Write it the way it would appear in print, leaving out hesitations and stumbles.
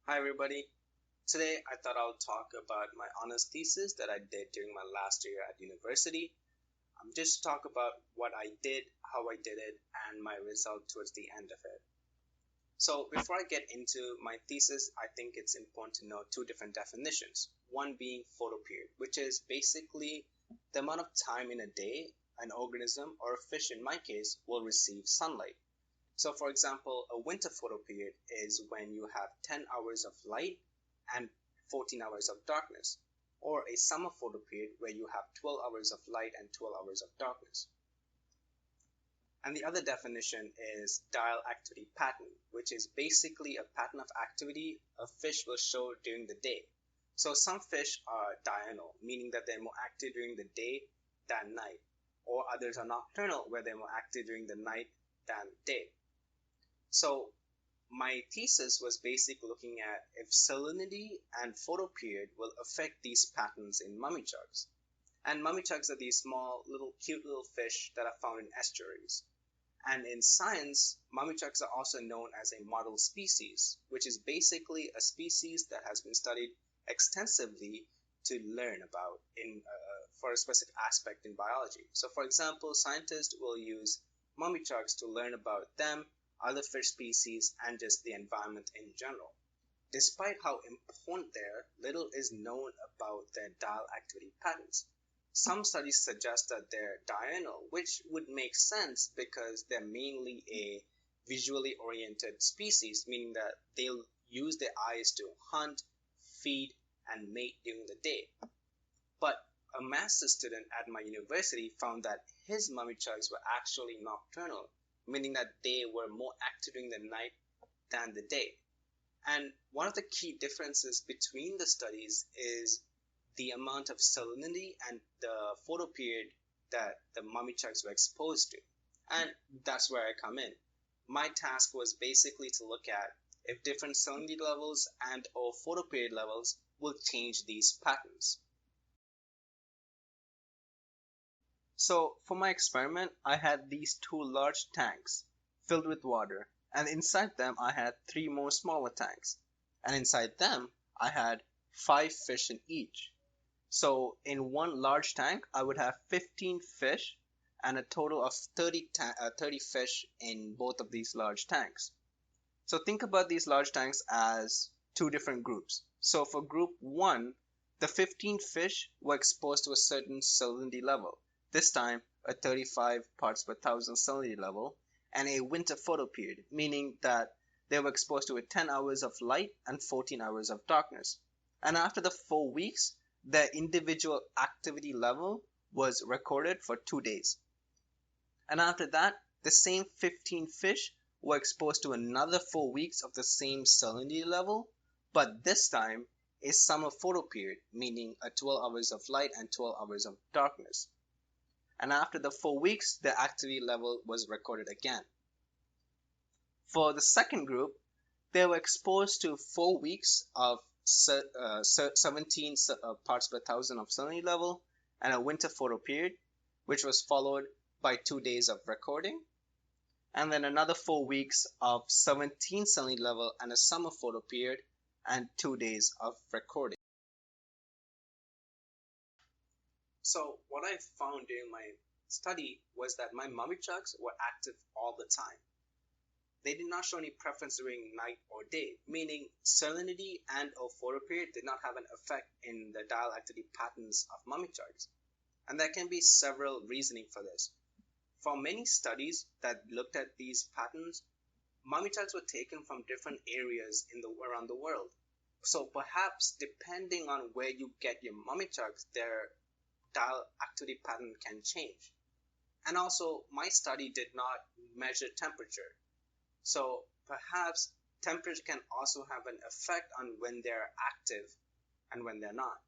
Hi everybody. Today I thought I'll talk about my honors thesis that I did during my last year at university. Just talk about what I did, how I did it, and my result towards the end of it. So before I get into my thesis, I think it's important to know two different definitions. One being photoperiod, which is basically the amount of time in a day an organism or a fish in my case will receive sunlight. So for example, a winter photoperiod is when you have 10 hours of light and 14 hours of darkness, or a summer photoperiod where you have 12 hours of light and 12 hours of darkness. And the other definition is diel activity pattern, which is basically a pattern of activity a fish will show during the day. So some fish are diurnal, meaning that they're more active during the day than night, or others are nocturnal, where they're more active during the night than day. So my thesis was basically looking at if salinity and photoperiod will affect these patterns in mummichugs. And mummichugs are these small, cute little fish that are found in estuaries. And in science, mummichugs are also known as a model species, which is basically a species that has been studied extensively to learn about for a specific aspect in biology. So for example, scientists will use mummichugs to learn about them, other fish species, and just the environment in general. Despite how important they are, little is known about their diel activity patterns. Some studies suggest that they're diurnal, which would make sense because they're mainly a visually oriented species, meaning that they'll use their eyes to hunt, feed, and mate during the day. But a master's student at my university found that his mummichugs were actually nocturnal, meaning that they were more active during the night than the day. And one of the key differences between the studies is the amount of salinity and the photoperiod that the mummichugs were exposed to. And that's where I come in. My task was basically to look at if different salinity levels and or photoperiod levels will change these patterns. So for my experiment, I had these two large tanks filled with water, and inside them I had three more smaller tanks, and inside them I had 5 fish in each. So in one large tank, I would have 15 fish and a total of 30 fish in both of these large tanks. So think about these large tanks as two different groups. So for group 1, the 15 fish were exposed to a certain salinity level, this time a 35 parts per thousand salinity level, and a winter photoperiod, meaning that they were exposed to 10 hours of light and 14 hours of darkness. And after the 4 weeks, their individual activity level was recorded for 2 days. And after that, the same 15 fish were exposed to another 4 weeks of the same salinity level, but this time a summer photoperiod, meaning 12 hours of light and 12 hours of darkness. And after the 4 weeks, the activity level was recorded again. For the second group, they were exposed to 4 weeks of 17 parts per thousand of salinity level and a winter photoperiod, which was followed by 2 days of recording, and then another 4 weeks of 17 salinity level and a summer photoperiod and 2 days of recording. So what I found during my study was that my mummichugs were active all the time. They did not show any preference during night or day, meaning salinity and or photoperiod did not have an effect in the diel activity patterns of mummichugs. And there can be several reasoning for this. For many studies that looked at these patterns, mummichugs were taken from different areas around the world. So perhaps depending on where you get your mummichugs, their diel activity pattern can change. And also, my study did not measure temperature. So perhaps temperature can also have an effect on when they're active and when they're not.